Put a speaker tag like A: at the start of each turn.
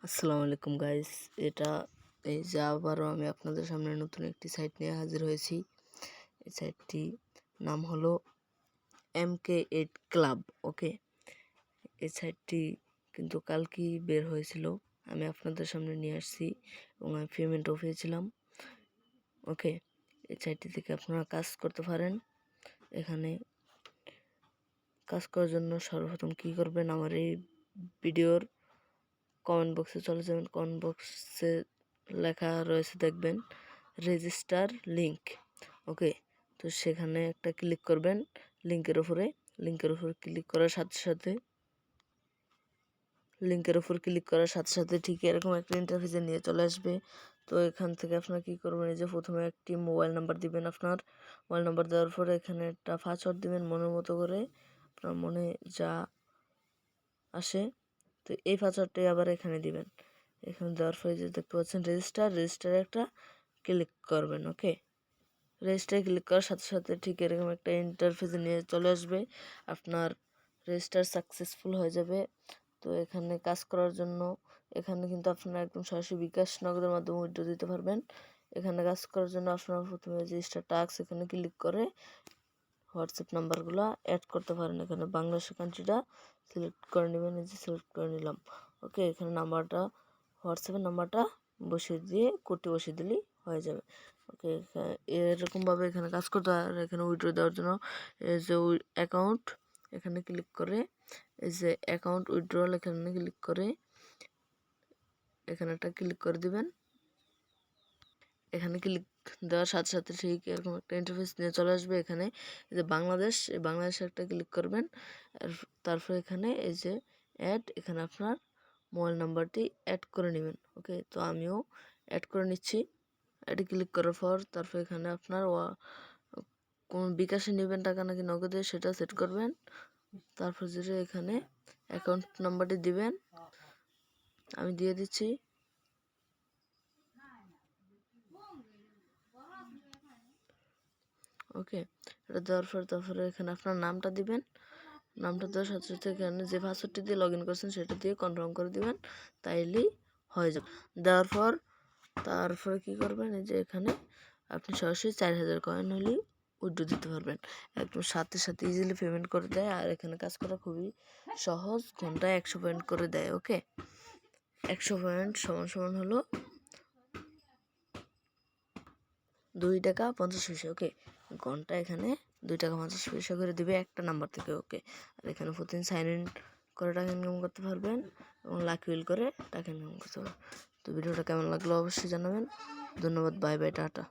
A: আসসালামু আলাইকুম গাইস। এটা এই যে আবারও আমি আপনাদের সামনে নতুন একটি সাইট নিয়ে হাজির হয়েছি। এই সাইটটি নাম হলো MK8 ক্লাব। ওকে, এই সাইটটি কিন্তু কালকেই বের হয়েছিল, আমি আপনাদের সামনে নিয়ে আসছি এবং আমি পেমেন্টও পেয়েছিলাম। ওকে, এই সাইটটি থেকে আপনারা কাজ করতে পারেন। এখানে কাজ করার জন্য সর্বপ্রথম কী করবেন, আমার এই ভিডিওর কমেন্ট বক্সে চলে যাবেন। কমেন্ট বক্সে লেখা রয়েছে, দেখবেন রেজিস্টার লিংক। ওকে, তো সেখানে একটা ক্লিক করবেন লিংকের উপরে ক্লিক করার সাথে সাথে ঠিক এরকম একটা ইন্টারফেসে নিয়ে চলে আসবে। তো এখান থেকে আপনারা কী করবেন, এই যে প্রথমে একটি মোবাইল নাম্বার দিবেন। আপনার মোবাইল নাম্বার দেওয়ার পরে এখানে একটা পাসওয়ার্ড দিবেন মনের মতো করে, আপনার মনে যা আসে। তো এই পাসওয়ার্ডটাই আবার এখানে দিবেন। এখানে দেওয়ার পরে যে দেখতে পাচ্ছেন রেজিস্টারে একটা ক্লিক করবেন। ওকে, রেজিস্টারে ক্লিক করার সাথে সাথে ঠিক এরকম একটা ইন্টারফেসে নিয়ে চলে আসবে। আপনার রেজিস্টার সাকসেসফুল হয়ে যাবে। তো এখানে কাজ করার জন্য এখানে কিন্তু আপনারা একদম সরাসরি বিকাশ নগদের মাধ্যমে উইথড্র দিতে পারবেন। এখানে কাজ করার জন্য আপনারা প্রথমে রেজিস্টার টাস্ক এখানে ক্লিক করে হোয়াটসঅ্যাপ নাম্বারগুলো অ্যাড করতে পারেন। এখানে বাংলাদেশের কান্ট্রিটা সিলেক্ট করে নেবেন, এই যে সিলেক্ট করে নিলাম। ওকে, এখানে নাম্বারটা হোয়াটসঅ্যাপের নাম্বারটা বসিয়ে দিয়ে কোডটি বসিয়ে দিলেই হয়ে যাবে। ওকে, এরকমভাবে এখানে কাজ করতে হয়। আর এখানে উইথড্র দেওয়ার জন্য এই যে অ্যাকাউন্ট এখানে ক্লিক করে, এই যে অ্যাকাউন্ট উইথড্রল এখানে ক্লিক করে এখানে একটা ক্লিক করে দিবেন। এখানে ক্লিক দেওয়ার সাথে সাথে ঠিক এরকম একটা ইন্টারফেস নিয়ে চলে আসবে। এখানে এই যে বাংলাদেশে একটা ক্লিক করবেন। তারপর এখানে এই যে অ্যাড, এখানে আপনার মোবাইল নাম্বারটি অ্যাড করে নেবেন। ওকে, তো আমিও অ্যাড করে নিচ্ছি। অ্যাডে ক্লিক করার পর তারপর এখানে আপনার কোন বিকাশে নেবেন টাকা নাকি নগদে সেটা সেট করবেন। তারপর যেটা এখানে অ্যাকাউন্ট নাম্বারটি দিবেন, আমি দিয়ে দিচ্ছি। ওকে, এটা দেওয়ার পর তারপরে এখানে আপনার নামটা দিবেন। নামটা দেওয়ার সাথে সাথে এখানে যে পাসওয়ার্ডটি দিয়ে লগ ইন করছেন সেটা দিয়ে কনফার্ম করে দিবেন, তাইলেই হয়ে যাবে। দেওয়ার পর তারপরে কী করবেন, এই যে এখানে আপনি সরাসরি 4000 কয়েন হলেই উইথড্র দিতে পারবেন। একদম সাথে সাথে ইজিলি পেমেন্ট করে দেয়। আর এখানে কাজ করা খুবই সহজ, ঘন্টায় 100 পয়েন্ট করে দেয়। ওকে, 100 পয়েন্ট সমান হলো 2 টাকা 50 পয়সা। ওকে, ঘন্টা এখানে 2 টাকা 50 পয়সা করে দিবে একটা নাম্বার থেকে। ওকে, আর এখানে প্রতিদিন সাইন ইন করে টাকা ইনকাম করতে পারবেন এবং লাকি উইল করে টাকা ইনকাম করতে পারবেন। তো ভিডিওটা কেমন লাগলো অবশ্যই জানাবেন। ধন্যবাদ, বাই বাই, টাটা।